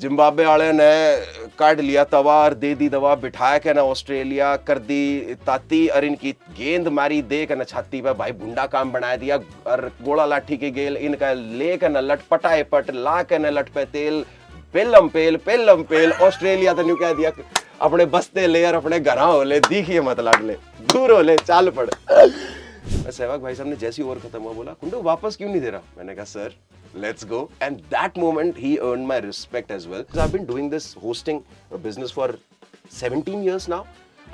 Zimbabwe वाले ने काट लिया तवा और दे दी दवा, बिठाया के ना ऑस्ट्रेलिया, कर दी ताती और इनकी गेंद मारी दे के ना छाती पे, भाई बुंडा काम बना दिया। और गोला लाठी के गेल इनका ले के ना लटपटाए पट, ला के ना लट पे तेल, पेलम पेल ऑस्ट्रेलिया तो न्यू कह दिया अपने बस्ते ले और अपने घर हो ले, दिखिए मत लाड ले, दूर हो ले, चाल पड़। सहवाग भाई साहब ने जैसी ओवर खत्म हुआ बोला, कुंडू वापस क्यों नहीं दे रहा? मैंने कहा sir let's go, and that moment he earned my respect as well, because I've been doing this hosting business for 17 years now.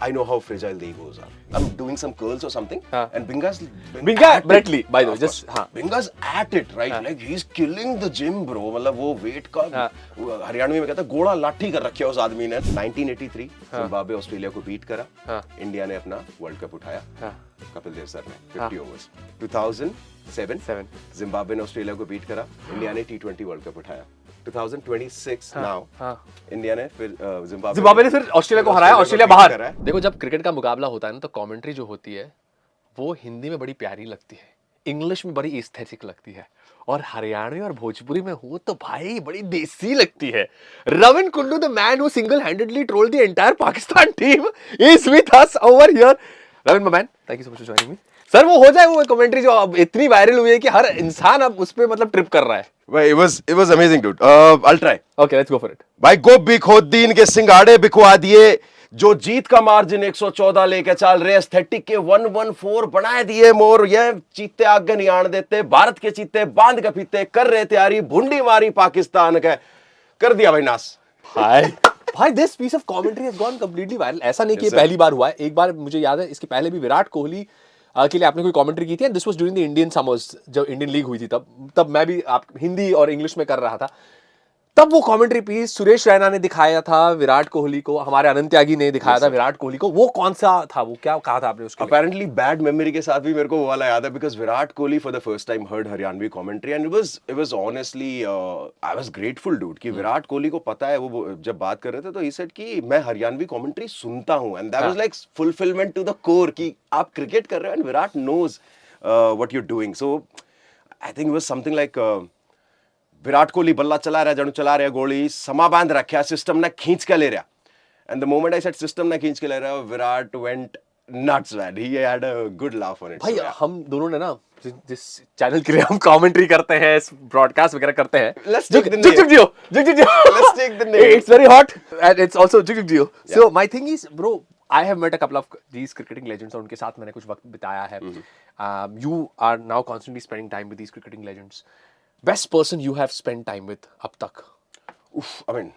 I know how fragile the egos are. I'm doing some curls or something, and Binga's Brett Lee, by the way, just Binga's at it, right? Like he's killing the gym, bro. मतलब वो weight का हरियाणवी में कहता है गोड़ा लाठी कर रखा है उस आदमी ने। 1983 जिम्बाब्वे ऑस्ट्रेलिया को बीट करा, इंडिया ने अपना वर्ल्ड कप उठाया, कपिल देव सर ने 50 ओवर्स। 2007 जिम्बाब्वे ने ऑस्ट्रेलिया को बीट करा, इंडिया ने T20 वर्ल्ड कप उठाया। 2026 नाउ इंडिया ने फिर जिम्बाब्वे ने फिर ऑस्ट्रेलिया को हराया, ऑस्ट्रेलिया बाहर। देखो जब क्रिकेट का मुकाबला होता है ना, तो कमेंट्री जो होती है वो हिंदी में बड़ी प्यारी लगती है, इंग्लिश में बड़ी एस्थेटिक लगती है, और हरियाणवी और भोजपुरी में हो तो भाई बड़ी देसी लगती है। Ravin Kundu, the man who single handedly trolled the entire Pakistan team, is with us over here. Ravin my man, thank you so much for joining me. Sir वो हो जाए वो कमेंट्री जो अब इतनी वायरल हुई है कि हर इंसान अब उस पे मतलब ट्रिप कर रहा है। It was amazing, dude. I'll try. Okay, let's go for it. भाई गो बिखोद्दीन के सिंगाड़े बिखवा दिए, जो जीत का मार्जिन 114 लेके चल रहे, एस्थेटिक के 114 बनाए दिए मोर, ये चीते आगे नहीं आने देते, भारत के चीते बांध के पीते, कर रहे तैयारी, भुंडी मारी पाकिस्तान के, कर दिया भाई नास। भाई this piece of commentary has gone completely viral. ऐसा नहीं कि ये पहली बार हुआ है, एक बार मुझे याद है इसके पहले भी विराट कोहली के लिए आपने कोई कमेंट्री की थी, and this was during the Indian summers, जब इंडियन लीग हुई थी तब मैं भी आप हिंदी और इंग्लिश में कर रहा था। तब वो कमेंट्री पीस सुरेश रैना ने दिखाया था विराट कोहली को, हमारे अनंत त्यागी ने दिखाया था विराट कोहली को। वो कौन सा था, वो क्या कहा था आपने उसके? Apparently bad memory के साथ भी मेरे को वो वाला याद है, because Virat Kohli for the first time heard Haryanvi commentary, and it was honestly I was grateful, dude, कि विराट कोहली को पता है, वो जब बात कर रहे थे तो he said कि मैं हरियाणवी commentary सुनता हूँ, and that was like fulfillment to the core कि आप क्रिकेट कर रहे हो and Virat knows what you're doing. So I think it was something like Virat Kohli बल्ला चला रहा, जणू चला रहा गोली, समा बांध रखा, सिस्टम ने खींच के ले रहा, and the moment I said system ने खींच के ले रहा, Virat went nuts man, he had a good laugh on it. भाई हम दोनों ने ना जिस चैनल के लिए हम कमेंट्री करते हैं, ब्रॉडकास्ट वगैरह करते हैं, जुग जियो, let's take the name, it's very hot and it's also जुग जियो। So my thing is bro, I have met a couple of these cricketing legends, और उनके साथ मैंने कुछ वक्त बिताया है। You are now constantly spending time with these cricketing legends. Best person you have spent time with अब तक? I mean,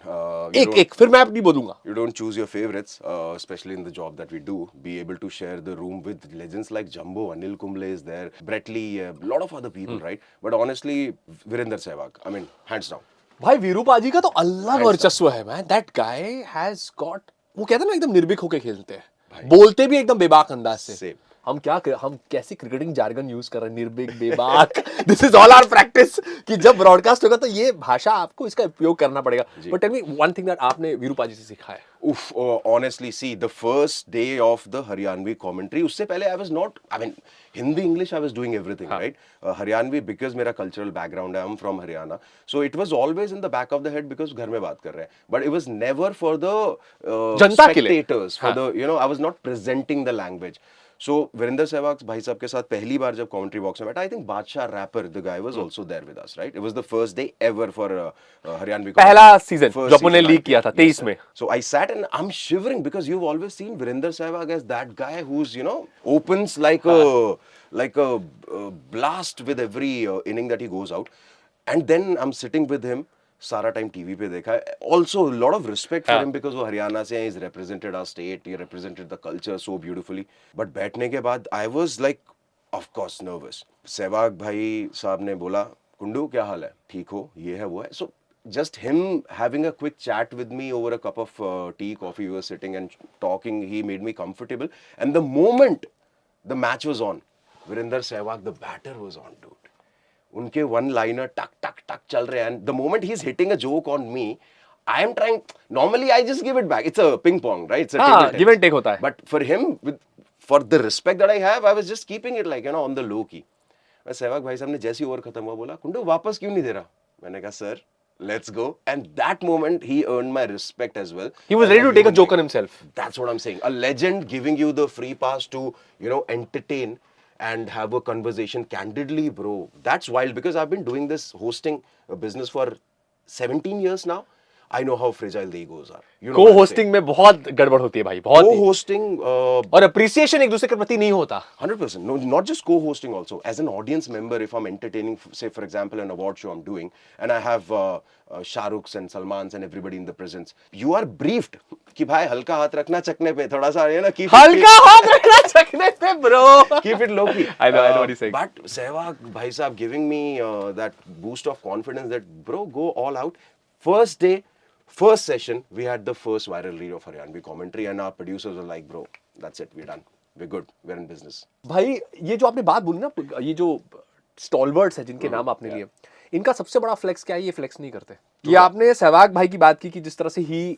एक फिर मैं नहीं बोलूंगा। You don't choose your favorites, especially in the job that we do. Be able to share the room with legends like Jumbo, Anil Kumble is there, Brett Lee, a lot of other people, right? But honestly, Virender Sehwag, I mean, hands down. भाई वीरू पाजी का तो अलग वर्चस्व है man. That guy has got, वो कहते हैं ना एकदम निर्भीक होके खेलते हैं, बोलते भी एकदम बेबाक अंदाज से। हम कैसे क्रिकेटिंग जार्गन यूज कर रहे हैं, निर्भीक, बेबाक, this is all our practice, कि जब ब्रॉडकास्ट होगा तो ये भाषा आपको इसका उपयोग करना पड़ेगा। But tell me one thing that आपने वीरू पाजी से सीखा है। Honestly, see, the first day of the Haryanvi commentary, उससे पहले I was not, I mean, Hindi, English, I was doing everything, right? Haryanvi, because मेरा cultural background है, I'm from Haryana, so it was always in the back of the head because घर में बात कर रहे हैं, but it was never for the spectators, for the, you know, I was not presenting the language. So Virender Sehwag भाई साहब के साथ पहली बार जब commentary box में बैठा, I think बादशाह rapper, the guy was also there with us, right? It was the first day ever for Haryanvi commentary. पहला सीजन जो अपन ने लीक किया था 23 में। So I sat and I'm shivering because you've always seen Virender Sehwag as that guy who's, you know, opens like a blast with every inning that he goes out, and then I'm sitting with him, सारा time TV पे देखा है। Also lot of respect for him because वो हरियाणा से हैं, is represented our state, he represented the culture so beautifully. But बैठने के बाद I was like of course nervous. Sehwag भाई साहब ने बोला, कुंडू क्या हाल है, ठीक हो, ये है वो है। सो just him having a quick chat with me over a cup of tea, coffee, we were sitting and talking, he made me comfortable. And the moment the match was on, Virender Sehwag, the batter, was on, dude. उनके one liner टक टक टक चल रहे हैं, and the moment he's hitting a joke on me, I am trying, normally I just give it back, it's a ping pong, right? It's a table tennis. give and take होता है. But for him, for the respect that I have, I was just keeping it like, you know, on the low key. Sehwag भाई साहब ने जैसी over खत्म हुआ बोला, कुंडू वापस क्यों नहीं दे रहा? मैंने कहा sir let's go. And that moment, he earned my respect as well. He was as ready to take a human joke on being. himself. That's what I'm saying. A legend giving you the free pass to, you know, entertain and have a conversation candidly, bro. That's wild because I've been doing this hosting a business for 17 years now. I know how fragile the egos are. You know को what I'm saying. Hosting में बहुत गड़बड़ होती है भाई, बहुत ही। Co-hosting, और appreciation एक दूसरे के प्रति नहीं होता। 100%. No, not just co-hosting also. As an audience member, if I'm entertaining, say for example, an award show I'm doing, and I have Shah Rukhs and Salmans and everybody in the presence, you are briefed कि भाई हल्का हाथ रखना चखने पे, थोड़ा सा ये ना keep हल्का हाथ रखना चखने पे bro. keep it low key. I know what he's saying. But Sehwag bhai sahab giving me that boost of confidence that bro, go all out. First day, first session, we had the first viral reel of Haryanvi commentary, and our producers were like, bro, that's it, we're done. We're good. We're in business. भाई ये जो आपने बात बोली ना, ये जो stalwarts है जिनके नाम आपने लिए, इनका सबसे बड़ा फ्लेक्स क्या है? ये फ्लेक्स नहीं करते। ये आपने सहवाग भाई की बात की कि जिस तरह से ही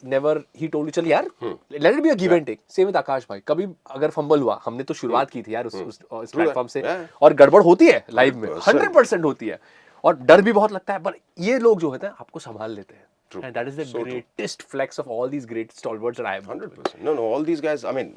टोल्ड यू चल यार let it be a give and take. Same with Akash भाई, कभी अगर फंबल हुआ, हमने तो शुरुआत की थी यार उस प्लेटफॉर्म से, और गड़बड़ होती है लाइव में, 100% होती है, और डर भी बहुत लगता है, पर ये लोग जो होते हैं आपको संभाल लेते हैं। And that is the greatest flex of all these great stalwarts that I have. 100%. No, all these guys, I mean,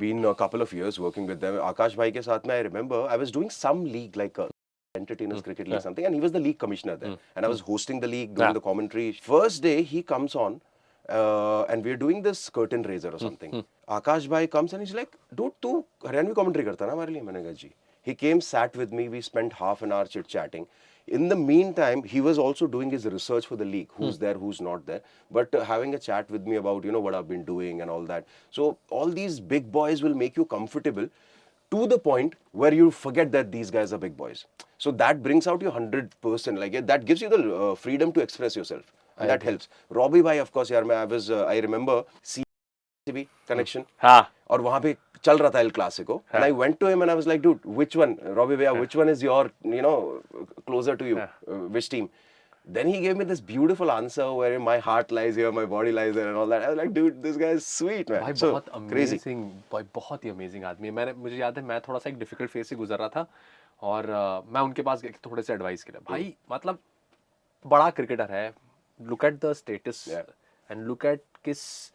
been a couple of years working with them. Akash bhai ke saath mein, I remember, I was doing some league, like a entertainers cricket league something, and he was the league commissioner there. And I was hosting the league, doing the commentary. First day, he comes on, and we're doing this curtain raiser or something. Akash bhai comes and he's like, dude, tu Haryanvi commentary karta na hamare liye? Maine kaha, ji. He came, sat with me, we spent half an hour chit-chatting. In the meantime, he was also doing his research for the league, who's there, who's not there, but having a chat with me about, you know, what I've been doing and all that. So all these big boys will make you comfortable to the point where you forget that these guys are big boys. So that brings out your 100%, like that gives you the freedom to express yourself, and that helps. Robbie bhai, of course, yaar, I remember CB connection. हाँ, और वहाँ पे चल रहा था El Clasico, and I went to him and I was like, dude, which one, Robbie Bhaiya, which one is your, you know, closer to you, which team? Then he gave me this beautiful answer where my heart lies here, my body lies there and all that. I was like, dude, this guy is sweet, man. भाई So बहुत crazy. Amazing भाई, बहुत ही amazing आदमी है। मुझे याद है मैं थोड़ा सा एक डिफिकल्ट फेज से गुजर रहा था, और मैं उनके पास गया थोड़े से एडवाइस के लिए। भाई मतलब बड़ा क्रिकेटर है, look at the status and look at किस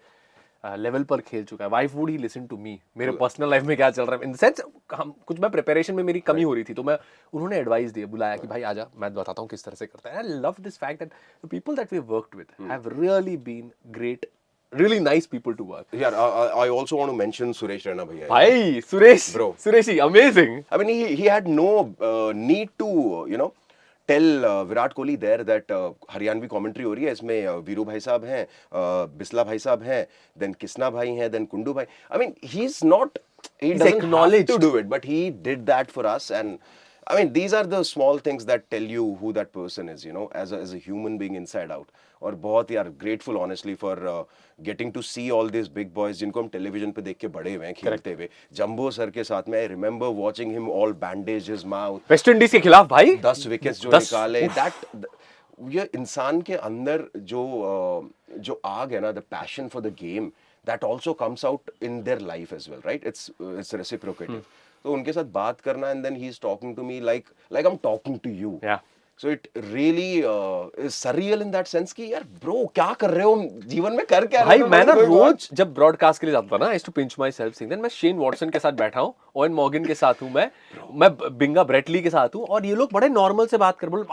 लेवल पर खेल चुका है। Why would he listen to me, मेरे पर्सनल लाइफ में क्या चल रहा है, इन द सेंस हम कुछ, मैं प्रिपरेशन में मेरी कमी हो रही थी, तो मैं उन्होंने एडवाइस दिया, बुलाया कि भाई आजा, मैं बताता हूँ किस तरह से करता है। I love this fact that the people that we worked with have really been great, really nice people to work. Yeah, I also want to mention Suresh Raina bhaiya. भाई Suresh, Bro. Sureshi amazing. I mean, he had no need to, you know, tell Virat Kohli there that Haryanvi commentary हो रही है, इसमें वीरू भाई साहब हैं, बिस्ला भाई साहब हैं, then किसना भाई हैं, then कुंडू भाई. I mean, he doesn't have to do it, but he did that for us. And I mean, these are the small things that tell you who that person is, you know, as a human being inside out. और बहुत यार grateful honestly for getting to see all these big boys जिनको हम television पे देख के बड़े हुए हैं खेलते हुए। जंबो सर के साथ में I remember watching him all bandage his mouth. West Indies के खिलाफ भाई 10 विकेट्स जो 10 निकाले, that ये इंसान के अंदर जो आग है ना, the passion for the game, that also comes out in their life as well, right? It's reciprocative. तो उनके साथ बात करना, and then he's talking to me like I'm talking to you. Yeah. So it really is surreal in that sense कि यार bro क्या कर रहे हो जीवन में, कर क्या भाई रहे हो? मैं ना What's going on? रोज जब ब्रॉडकास्ट के लिए जाता था ना, I to pinch myself sing, then मैं शेन वॉटसन के साथ बैठा हूँ, ओवेन मॉर्गन के साथ हूँ, मैं बिंगा ब्रेटली के साथ हूँ, और ये लोग बड़े नॉर्मल से बात कर, बोले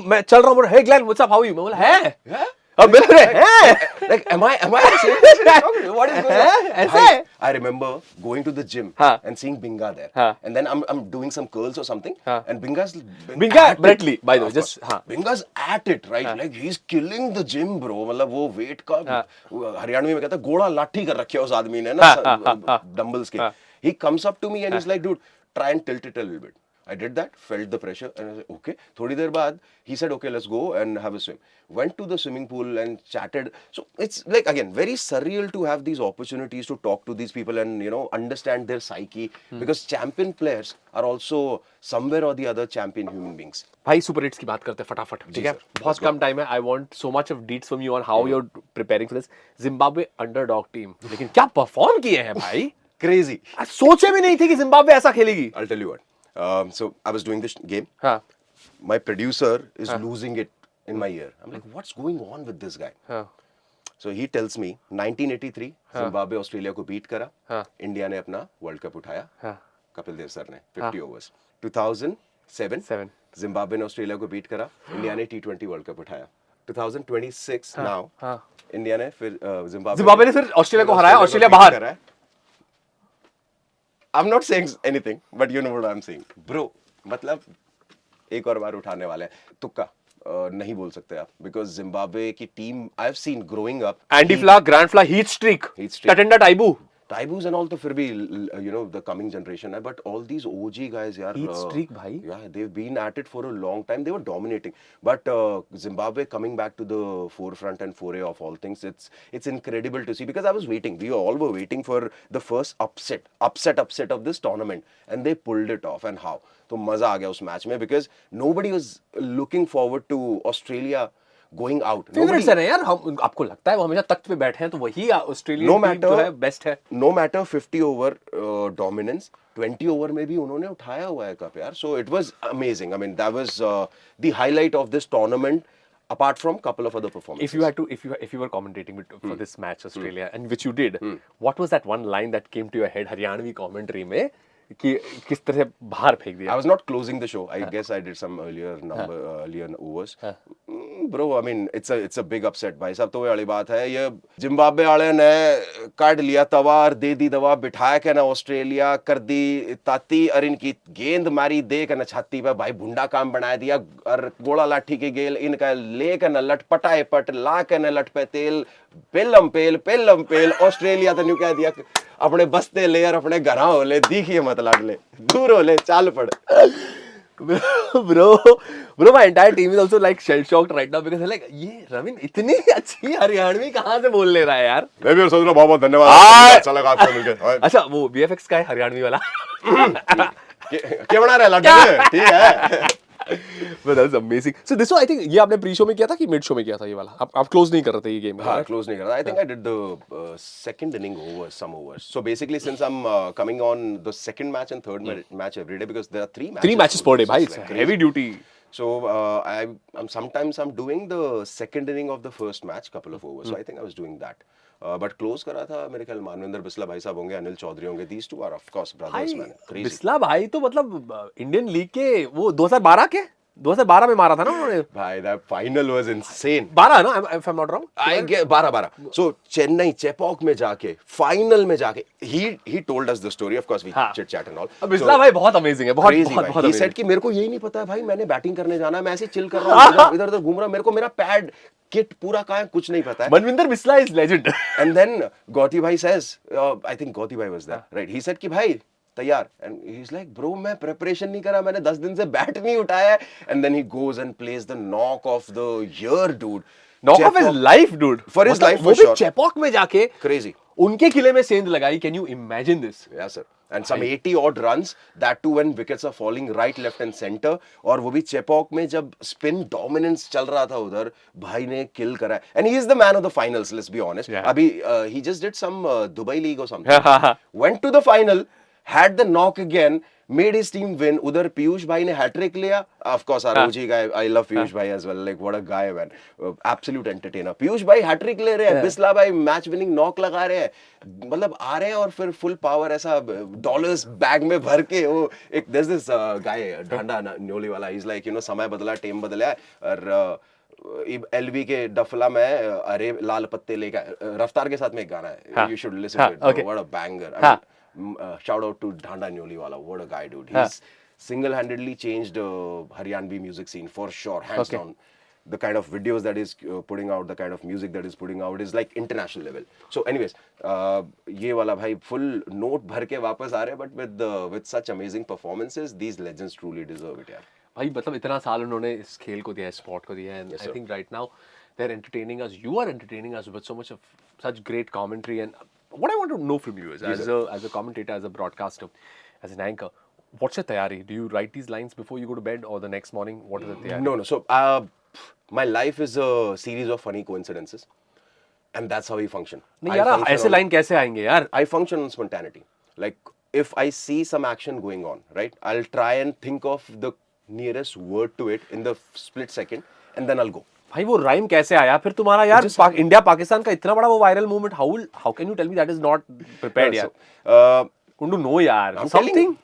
मैं चल रहा हूँ, hey Glenn what's up, how are you, मैं बोला है अब मिल रहे हैं, Like am I actually what is going on? ऐसे? I remember going to the gym हाँ. and seeing Binga there, हाँ. and then I'm doing some curls or something, हाँ. and Binga's Binga at it. Brett Lee by the way, Of just course. हाँ, Binga's at it, right? Like he's killing the gym, bro. मतलब वो wait का हरियाणवी में कहता है घोड़ा लाठी कर रखा है उस आदमी ने ना, डंबल्स के. He comes up to me and he's like, dude, try and tilt it a little bit. I did that, felt the pressure, and I was like, okay. थोड़ी देर बाद he said, okay, let's go and have a swim. Went to the swimming pool and chatted. So it's like, again, very surreal to have these opportunities to talk to these people and, you know, understand their psyche, because champion players are also somewhere or the other champion human beings. भाई super hits की बात करते हैं फटाफट, ठीक है, बहुत कम टाइम है, I want so much of deets from you on how you are preparing for this Zimbabwe underdog team, लेकिन क्या परफॉर्म किए हैं भाई, Crazy. सोचे भी नहीं थे कि जिम्बाब्वे ऐसा खेलेगी। I'll tell you what. So I was doing this game. हाँ, My producer is losing it in my ear. I'm like, what's going on with this guy? हाँ So he tells me 1983 Zimbabwe Australia को beat करा, हाँ India ने अपना world cup उठाया, हाँ Kapil Dev sir ने 50 ओवर्स. 2007 7 जिम्बाब्वे ने ऑस्ट्रेलिया को बीट करा, इंडिया ने T20 वर्ल्ड कप उठाया. 2026 नाउ हाँ इंडिया ने फिर जिम्बाब्वे ने फिर ऑस्ट्रेलिया को हराया, ऑस्ट्रेलिया बाहर. I'm not saying anything, but you know what I'm saying, bro. मतलब एक और बार उठाने वाले हैं. तुक्का नहीं बोल सकते आप, because जिम्बाब्वे की team I've seen growing up. Andy Flower, Grant Flower, Heath Streak, Tatenda Taibu, Taibus and all तो फिर भी you know the coming generation है, but all these OG guys यार हीट स्ट्रीक भाई. yeah, they've been at it for a long time. They were dominating, but Zimbabwe coming back to the forefront and foray of all things, it's incredible to see, because I was waiting. We all were waiting for the first upset of this tournament, and they pulled it off. And how? तो मजा आ गया उस match में, because nobody was looking forward to Australia going out. Favourites है ना यार, हम आपको लगता है वो हमेशा तख्त पे बैठे हैं, तो वही ऑस्ट्रेलियन No टीम matter- जो है बेस्ट है. No matter 50 over dominance, 20 over में भी उन्होंने उठाया हुआ है कप यार. So it was amazing. I mean, that was the highlight of this tournament, apart from couple of other performances. If you had to, if you were commentating for this match Australia, and which you did, what was that one line that came to your head Haryanvi commentary में कि किस तरह से बाहर फेंक I दिया? was not closing the show. I guess I did some earlier overs. Bro, I mean, it's a big upset भाई साहब. तो वो वाली बात है, ये जिम्बाब्वे वाले ने काट लिया तवा और दे दी दवा, बिठाया के ना ऑस्ट्रेलिया कर दी ताती, और इनकी गेंद मारी दे के ना छाती पे भाई, भुंडा काम बना दिया, और गोला लाठी के गेल इनका ले के ना लटपटाए पट, ला के ना लट पे तेल, पेलम पेल. ऑस्ट्रेलिया तो न्यू कह दिया अपने बस्ते ले और अपने घर होले, दिखिए मत लाडले, दूर होले, चाल पड़. bro, my entire team is also like shell shocked right now because they're like, ये रविन इतनी अच्छी हरियाणवी कहाँ से बोल ले रहा है यार? मैं भी सोच रहा हूँ, बहुत बहुत धन्यवाद, अच्छा लगा आपसे मिलके. अच्छा वो VFX का है हरियाणवी वाला. क्या बना रहे लाडले? ठीक है. But that's amazing. So this one I think ये आपने प्री शो में किया था कि मिड शो में किया था ये वाला? आप क्लोज नहीं कर रहे थे ये गेम? हाँ, close नहीं कर रहा. I think I did the second inning overs, some overs. So basically, since I'm coming on the second match and third match every day, because there are 3 matches. 3 matches per day, It's भाई. like It's crazy. heavy duty. So I'm sometimes I'm doing the second inning of the first match, couple of overs. So I think I was doing that. But close करा था मेरे ख्याल मानवेंद्र बिस्ला भाई साहब होंगे, अनिल चौधरी होंगे. These two are of course brothers, भाई man. Crazy. Bisla भाई तो मतलब इंडियन लीग के वो 2012 के 2012 में मारा था ना उन्होंने. भाई, that final was insane. 12 ना, if I'm not wrong. I get 12. So Chennai Chepauk में जाके फाइनल में जाके he told us the story. Of course we हाँ. chit chat and all. अब बिस्ला भाई बहुत अमेजिंग है, बहुत Crazy बहुत भाई. बहुत He amazing. said कि मेरे को यही नहीं पता है भाई, मैंने बैटिंग करने जाना है, मैं ऐसे चिल कर रहा हूँ, इधर उधर घूम रहा हूँ, मेरे को मेरा पैड किट पूरा कहाँ है कुछ नहीं पता है. Manvinder Bisla is legend. And then Gauti bhai says, I think Gauti bhai was there, right? He said कि भाई तैयार, and he's like, bro मैं प्रिपरेशन नहीं करा, मैंने 10 दिन से बैट नहीं उठाया है. And then he goes and plays the knock of the year, dude. Knock off his life, dude. For his life, for वो भी sure. चेपॉक में जाके Crazy. उनके किले में सेंध लगाई. Can you imagine this? Yeah, sir. And some 80 odd runs, that too when wickets are falling right, left and center. और वो भी चेपॉक में जब spin dominance चल रहा था उधर, भाई ने kill करा. And he is the man of the finals, let's be honest. Yeah. अभी he just did some Dubai League or something. Went to the final, had the knock again, made his team win. उधर पीयूष भाई ने hat trick लिया. Of course, our OG guy, I love Piyush भाई as well. Like what a guy, man. Absolute entertainer. Piyush भाई hat trick ले रहे हैं, बिस्ला भाई मैच विनिंग नॉक लगा रहे हैं. मतलब आ रहे हैं और फिर फुल पावर ऐसा डॉलर्स बैग में भर के वो एक there's this guy Dhanda Nyoli वाला. He's like, you know, समय बदला, टेम बदला है. और एलवी के डफला में अरे लाल पत्ते लेकर रफ्तार के साथ में एक गाना है. You should listen to it. Okay. What a banger. I mean, shout out to Dhanda Nyoliwala. What a guy, dude. He's single-handedly changed Haryanvi music scene for sure, hands Okay. down. The kind of videos that is putting out, the kind of music that is putting out is like international level. So, anyways, ये वाला भाई full note भर के वापस आ रहे, but with such amazing performances, these legends truly deserve it, यार. भाई मतलब इतना साल उन्होंने इस खेल को दिया है, स्पोर्ट को दिया है. And I think right now they're entertaining us. You are entertaining us with so much of such great commentary. And what I want to know from you is, as a commentator, as a broadcaster, as an anchor, what's your tayari? Do you write these lines before you go to bed or the next morning? What is the tayari? No. So, my life is a series of funny coincidences, and that's how we function. नहीं I यार function ऐसे on- line कैसे आएंगे यार? I function on spontaneity. Like, if I see some action going on, right, I'll try and think of the nearest word to it in the split second, and then I'll go. भाई वो rhyme कैसे आया फिर तुम्हारा यार India Pakistan का इतना बड़ा वो viral movement how can you tell me that is not prepared यार कुंडू नो यार something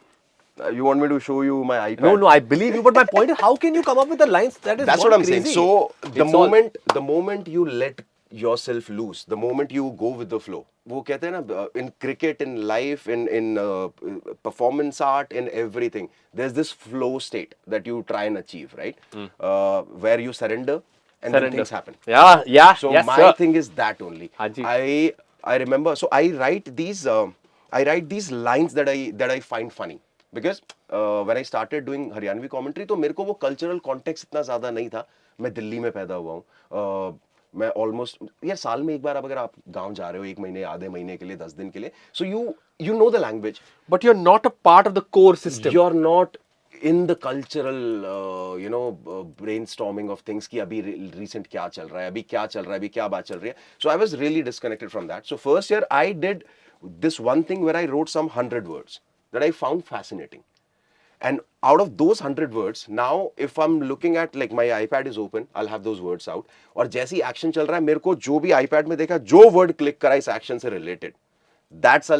You want me to show you my iPad? no I believe you but my point is how can you come up with the lines that is That's not what I'm crazy. saying. So It's the moment you let yourself loose, the moment you go with the flow, वो कहते हैं ना in cricket, in life, in performance art, in everything, there's this flow state that you try and achieve, right? Where you surrender and then things happen. yeah So yes my sir. thing is that only. हाँ जी. I remember. So I write these lines that I find funny. Because when I started doing Haryanvi commentary तो मेरे को वो cultural context इतना ज़्यादा नहीं था. मैं दिल्ली में पैदा हुआ हूँ. मैं almost यार साल में एक बार अगर आप गांव जा रहे हो 1 महीने आधे महीने के लिए 10 दिन के लिए, so you know the language, but you're not a part of the core system. you're not in the cultural brainstorming of things कि अभी recent क्या चल रहा है, अभी क्या चल रहा है, अभी क्या बात चल रही है. So I was really disconnected from that. So first year I did this one thing where I wrote some 100 words that I found fascinating. And out of those 100 words, now if I'm looking at like my iPad is open, I'll have those words out. और जैसे ही action चल रहा है, मेरे को जो भी iPad में देखा, जो word click करा इस action से related, that's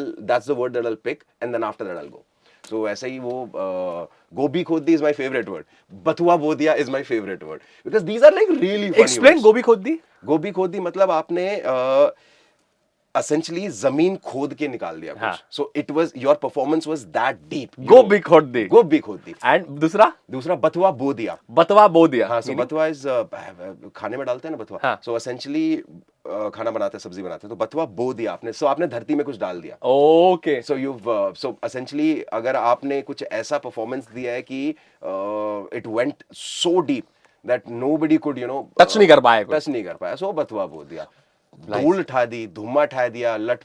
the word that I'll pick, and then after that I'll go. So ऐसे ही वो गोभी खोदी is my favorite word. बथुआ बोदिया is my favorite word. Because these are like really funny Explain words. गोभी खोदी. गोभी खोदी मतलब आपने essentially जमीन खोद के निकाल दिया कुछ. So it was your performance was that deep. गोभी खोदी. गोभी खोदी. And दूसरा बथुआ बो दिया. बतवा बो दिया. हाँ, so बथुआ is खाने में डालते हैं ना बथुआ. हाँ. So essentially खाना बनाते हैं, सब्जी बनाते हैं, तो बथुआ बो दिया आपने. So आपने धरती में कुछ डाल दिया. Okay. So so essentially अगर आपने कुछ ऐसा performance दिया है कि it went so deep that nobody could touch नहीं कर पाया कोई. टच नहीं कर पाया. So बथुआ बो दिया. धूल उठा दी, धुम्मा उठा दिया, लट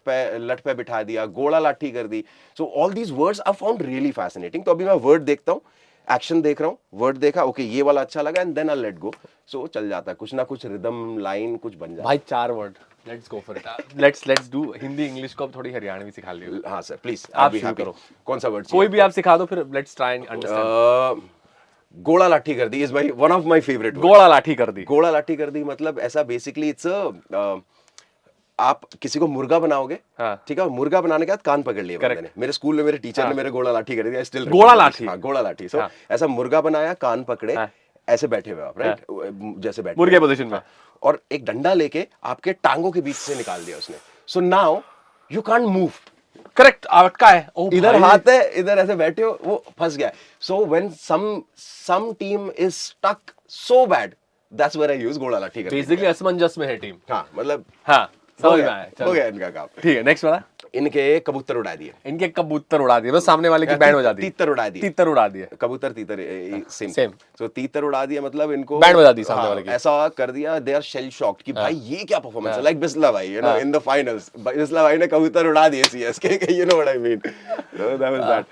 पे बिठा दिया, गोला लाठी कर दी. So all these words I found really fascinating. तो अभी मैं word देखता हूँ, एक्शन देख रहा हूँ, वर्ड देखा, ओके ये वाला अच्छा लगा, and then I let go. So चल जाता है, कुछ ना कुछ रिदम लाइन कुछ बन जाता है. भाई 4 word, let's go for it. Let's do Hindi English को अब थोड़ी हरियाणवी सिखा लियो. हाँ सर प्लीज, आप शुरू करो. कौन सा वर्ड? कोई भी आप सिखा दो, फिर लेट्स ट्राई एंड अंडरस्टैंड. गोला लाठी कर दी is my one of my favourite. गोला लाठी कर दी. गोला लाठी कर दी मतलब ऐसा बेसिकली इट्स आप किसी को मुर्गा बनाओगे, ठीक है, मुर्गा बनाने के बाद कान पकड़ लिया बंदे ने. मेरे स्कूल में मेरे टीचर ने मेरे गोला लाठी कर दिया. स्टिल गोला लाठी. हाँ, गोला लाठी. सो ऐसा मुर्गा बनाया, कान पकड़े, ऐसे बैठे हुए आप, राइट, जैसे बैठे मुर्गे पोजीशन में, और एक डंडा लेके आपके टांगों के बीच से निकाल दिया उसने. So now you can't move. Correct, अटका है. इधर हाथ है, इधर ऐसे बैठे हो, वो फंस गया. So when some team is stuck so bad, that's where I use गोला लाठी. बेसिकली असमंजस में है टीम. हाँ मतलब हाँ समझ में आया. हो गया इनका काम. ठीक है, नेक्स्ट वाला. इनके कबूतर उड़ा दिए. इनके कबूतर उड़ा दिए, बस सामने वाले की बैंड बजा दी. तीतर उड़ा दिए. तीतर उड़ा दिए. कबूतर तीतर सेम. सो तीतर उड़ा दिया मतलब इनको बैंड बजा दी सामने वाले की. ऐसा कर दिया, दे आर शेल शॉक्ड कि भाई ये क्या परफॉर्मेंस है. लाइक बिस्ला भाई, you know, in the finals Bisla भाई ने कबूतर उड़ा दिए सीएसके के. You know what I mean. That was that.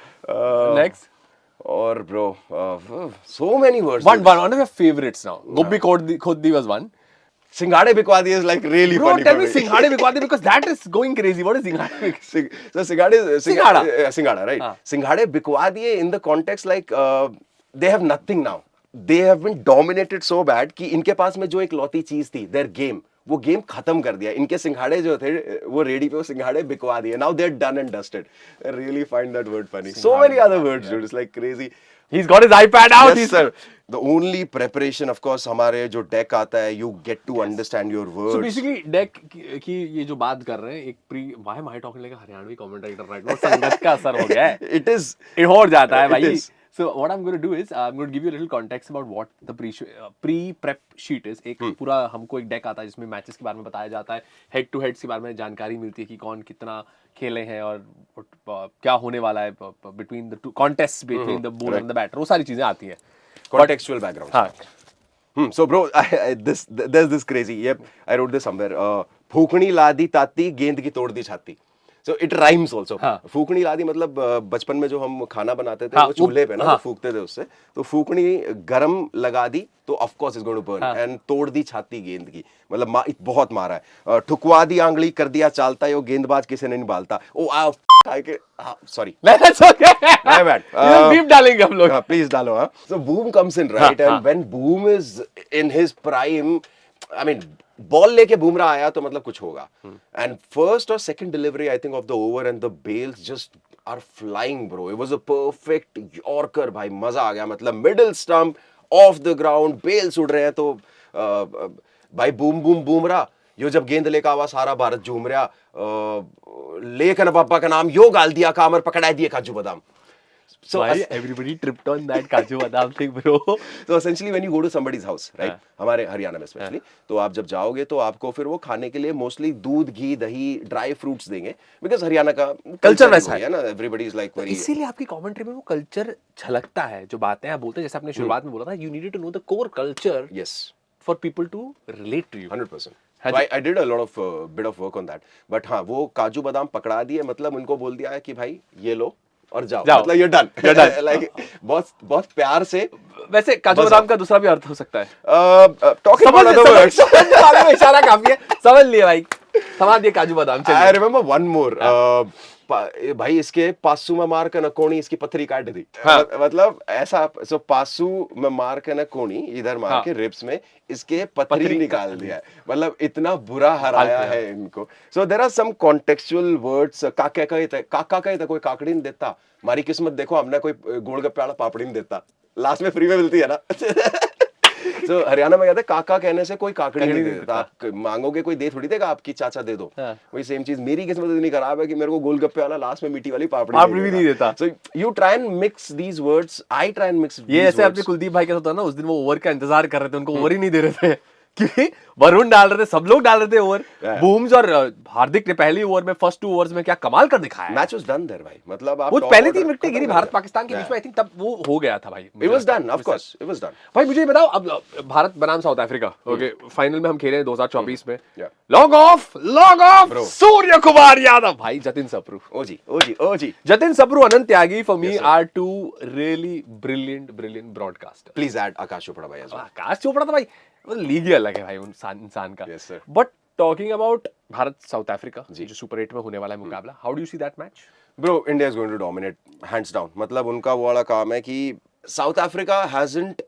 Next. और bro so many words. One of your favorites now. Gobbi Khodi was one. सिंघाड़े बिकवा दिए is like really Bro, funny. tell me सिंघाड़े बिकवा दिए because that is going crazy. What is सिंघाड़े? So सिंघाड़ा, right? हाँ. सिंघाड़े बिकवा दिए in the context like they have nothing now. They have been dominated so bad कि इनके पास में जो एक लौती चीज थी, their game, वो गेम खत्म कर दिया. इनके सिंघाड़े जो थे वो रेडी पे, वो सिंघाड़े बिकवा दिए. Now they're done and dusted. I really find that word funny. So many other words, dude. It's like crazy. He's got his iPad out. Yes, sir. The only preparation, of course, हमारे जो deck आता है, you get to understand your words. So basically, deck की ये जो बात कर रहे हैं, एक why am I talking like a Haryanvi commentator right now? संगत का असर हो गया है. It is. It हो जाता है भाई. It is. So what I'm going to do is I'm going to give you a little context about what the pre-prep sheet is. एक पूरा हमको एक deck आता है जिसमें मैचेस के बारे में बताया जाता है, head to heads के बारे में जानकारी मिलती है कि कौन कितना खेले हैं और क्या होने वाला है between the two contests between the bowler and the batter. वो सारी चीजें आती हैं. Contextual background. हाँ. So bro, there's this crazy. Yep, I wrote this somewhere. फूकनी लादी ताती, गेंद की तोड़ दी छाती. So it rhymes also. फूकनी लादी मतलब बचपन में जो हम खाना बनाते थे, वो चूल्हे पे ना तो फूकते थे उससे. तो फूकनी गरम लगा दी तो of course it's going to burn. And तोड़ दी छाती गेंद की मतलब बहुत मारा है. ठुकवा दी आंगली, कर दिया चालता, यो गेंदबाज किसे नहीं निभालता. Sorry. That's okay. My bad. Beep डालेंगे हम लोग. Please डालो. So Boom comes in, right? And when Boom is in his prime, I mean, ball लेके बुमराह आया तो मतलब कुछ होगा. And first or second delivery, I think, of the over, and the bails just are flying, bro. It was a perfect Yorker, भाई मजा आ गया. मतलब middle stump, off the ground, bails उड़ रहे हैं तो भाई बूम बूम बुमराह. यो जब गेंद लेकर आवा सारा भारत झूम रहा. लेकर पापा का नाम यो गाल दिया कामर पकड़ा दिए काजू बादाम. So Why everybody tripped on that काजू बादाम thing, bro? so essentially when you go to somebody's house, right? हाँ. हमारे हरियाणा में स्पेशली तो आप जब जाओगे तो आपको फिर वो खाने के लिए मोस्टली दूध घी दही ड्राई फ्रूट्स देंगे बिकॉज हरियाणा का Culture वैसा है ना. Everybody is like very. इसीलिए आपकी कमेंट्री में वो कल्चर झलकता है. जो बातें आप बोलते हैं जैसे आपने शुरुआत में बोला था, you needed to know the core culture yes for people to relate to you. 100%. So I did a lot of bit of work on that. But हाँ वो काजू बादाम पकड़ा दिए मतलब उनको बोल दिया है कि भाई ये लो और जाओ. मतलब you're done. Like बहुत बहुत प्यार से. वैसे काजू बादाम का दूसरा भी अर्थ हो सकता है. Talking about other words. इशारा काफी है. समझ लिए भाई. समझ दिए काजू बादाम. I remember one more. भाई इसके पासू में मार कर नकोनी इसकी पथरी काट दी. मतलब ऐसा. सो पासू में मार कर नकोनी इधर मार के रिब्स में इसके पथरी निकाल दिया है. मतलब इतना बुरा हराया है इनको. So there are some contextual words. काका का कोई काकड़ी नहीं देता. हमारी किस्मत देखो हमने कोई गोलगप्पे वाला पापड़ी नहीं देता. लास्ट में फ्री में मिलती है ना. तो हरियाणा में कहते हैं काका कहने से कोई काकड़ी नहीं देता. आप मांगोगे कोई दे थोड़ी देगा. आपकी चाचा दे दो. वही सेम चीज. मेरी किस्मत इतनी खराब है कि मेरे को गोलगप्पे वाला लास्ट में मीठी वाली पापड़ी भी नहीं देता. So you try and mix these words. I try and mix. ये ऐसे अपने कुलदीप भाई के साथ होता है ना. उस दिन वो ओवर का इंतजार कर रहे थे. उनको ओवर ही नहीं दे रहे थे क्योंकि वरुण डाल रहे थे. सब लोग डाल रहे थे ओवर. बूम्स और हार्दिक ने पहली ओवर में फर्स्ट 2 ओवर्स में क्या कमाल कर दिखाया. मैच वाज डन देयर भाई. मतलब आप वो पहली 3 विकेटें गिरी भारत पाकिस्तान के बीच में. आई थिंक तब वो हो गया था भाई. It was done. Of course it was done. भाई मुझे ये बताओ अब भारत बनाम साउथ अफ्रीका. ओके फाइनल में हम खेले 2024 में. Log off Suryakumar Yadav. भाई Jatin Sapru. OG Jatin Sapru Anant Tyagi for me are two really brilliant broadcaster. Please add Akash Chopra भाई. आकाश चोपड़ा तो भाई लीग ही अलग है भाई इंसान का. Yes, sir. But talking about Bharat South Africa जो सुपर 8 में होने वाला है मुकाबला, how do you see that match? Bro India is going to dominate hands down. मतलब उनका वो वाला काम है कि South Africa hasn't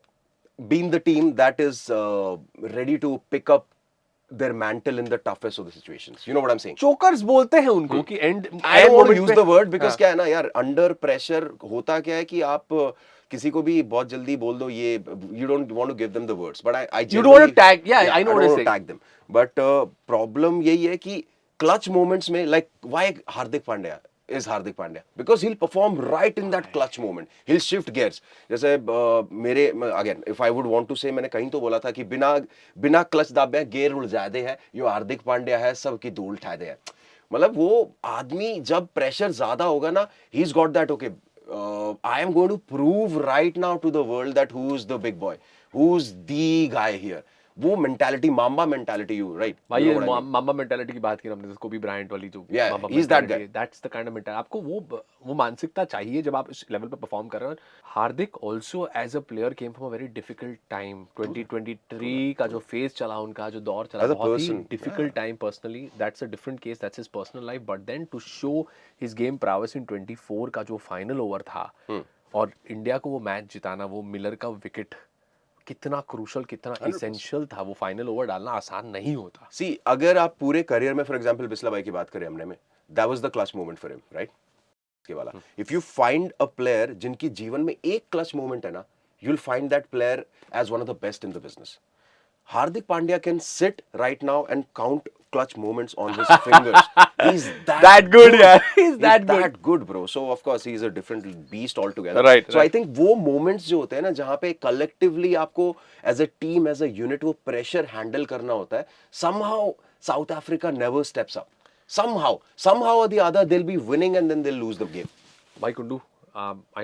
been the team that is ready to pick up their mantle in the toughest of the situations. You know what I'm saying? Chokers बोलते हैं उनको कि and I don't want to use the word because क्या है ना यार, under pressure होता क्या है कि आप किसी को भी बहुत जल्दी बोल दो ये, you don't want to give them the words, but I you don't want to tag. Yeah, I know what you're saying. tag them. But problem यही है कि clutch moments में like why Hardik Pandya is Hardik Pandya, because he'll perform right in that clutch moment. He'll shift gears. जैसे मेरे again if I would want to say, मैंने कहीं तो बोला था कि बिना क्लच दाबे गेयर उड़ जाते हैं, यो हार्दिक पांड्या है सबकी धूल उठा दे. मतलब वो आदमी जब प्रेशर ज्यादा होगा ना, he's got that okay. I am going to prove right now to the world that who's the big boy, who's the guy here. वो mentality, mamba mentality, you right भाई. ये माम्बा मेंटालिटी की बात की हमने, कोबी ब्रायंट वाली जो mamba mentality, that's the kind of mentality. आपको वो मानसिकता चाहिए जब आप इस लेवल पे परफॉर्म कर रहे हो. Hardik also as a player came from a very difficult time. 2023 का जो फेज चला, उनका जो दौर चला, बहुत ही difficult time. Personally that's a different case, that's his personal life. But then to show his game prowess in 24 का जो फाइनल ओवर था और इंडिया को वो मैच जिताना, वो मिलर का विकेट कितना क्रूशल, कितना एसेंशियल था. वो फाइनल ओवर डालना आसान नहीं होता. सी अगर आप पूरे करियर में फॉर एग्जांपल बिस्ला भाई की बात करें हमने में, that was the clutch moment for him, right? के वाला if you find a player जिनकी जीवन में एक क्लच मोमेंट है ना, you will find that player as one of the best in the business. Hardik Pandya can sit right now and count clutch moments on his fingers. He's that good, yeah. He's that good, bro. So of course he's a different beast altogether. Right. So I think वो moments जो होते हैं ना, जहाँ पे collectively आपको as a team, as a unit वो pressure handle करना होता है, somehow South Africa never steps up. Somehow or the other they'll be winning and then they'll lose the game. Bhai Kundu,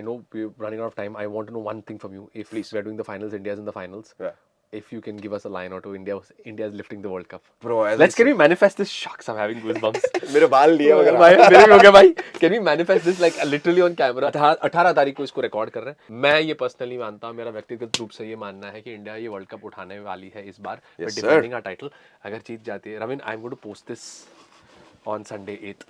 I know we're running out of time. I want to know one thing from you. If please we're doing the finals, India's in the finals. Yeah. If you can give us a line or two, India's lifting the World Cup. Bro, can we manifest this? Shucks, I'm having goosebumps. मेरे बाल लिए वगैरह. मेरे भी हो गया भाई. Can we manifest this like literally on camera? 18 तारीख को इसको रिकॉर्ड कर रहे हैं. मैं ये पर्सनली मानता हूँ, मेरा व्यक्तिगत रूप से ये मानना है कि इंडिया ये वर्ल्ड कप उठाने वाली है इस बार. Yes, defending our title. अगर जीत जाती है, Ravin, I am going to post this on Sunday 8th.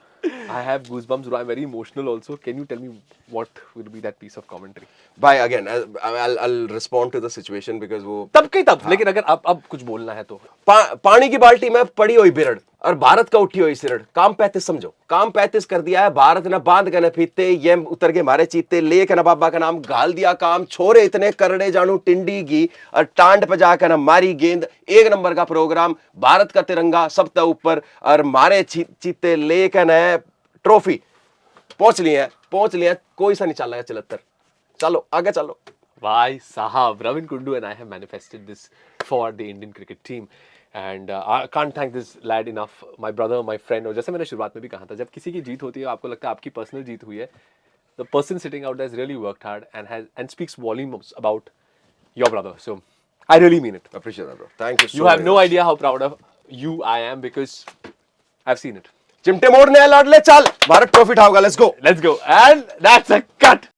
I have goosebumps. I'm very emotional also. Can you tell me what will be that piece of commentary? Bhai, again, I'll respond to the situation because वो तब के तब. लेकिन अगर अब कुछ बोलना है तो पानी की बाल्टी में पड़ी हुई बिरड़ और भारत का उठी हुई सिरड़। काम 35 समझो, काम 35 कर दिया है भारत ने, बांध के न फीते ये उतर के मारे चीते, लेके न बाबा का नाम घाल दिया काम, छोरे इतने करड़े जानू टिंडी की और टांड पे जाकर न मारी गेंद। एक नंबर का प्रोग्राम, भारत का तिरंगा सब तक ऊपर और मारे चीते लेके न ट्रॉफी पहुंच लिए, कोई सा नहीं चल रहा चलत्तर। चलो आगे चलो भाई साहब, Ravin Kundu and I have manifested this for the Indian cricket team and I can't thank this lad enough, my brother, my friend। और जैसे मैंने शुरुआत में भी कहा था, जब किसी की जीत होती है आपको लगता है आपकी पर्सनल जीत हुई है, the person sitting out there has really worked hard and speaks volumes about your brother, so I really mean it। Appreciate that, bro. Thank you so You have very no much. idea how proud of you I am because I've seen it। चिमटे मोड़ने लाडले, चल Bharat trophy उठाओगा, let's go. Let's go, and that's a cut।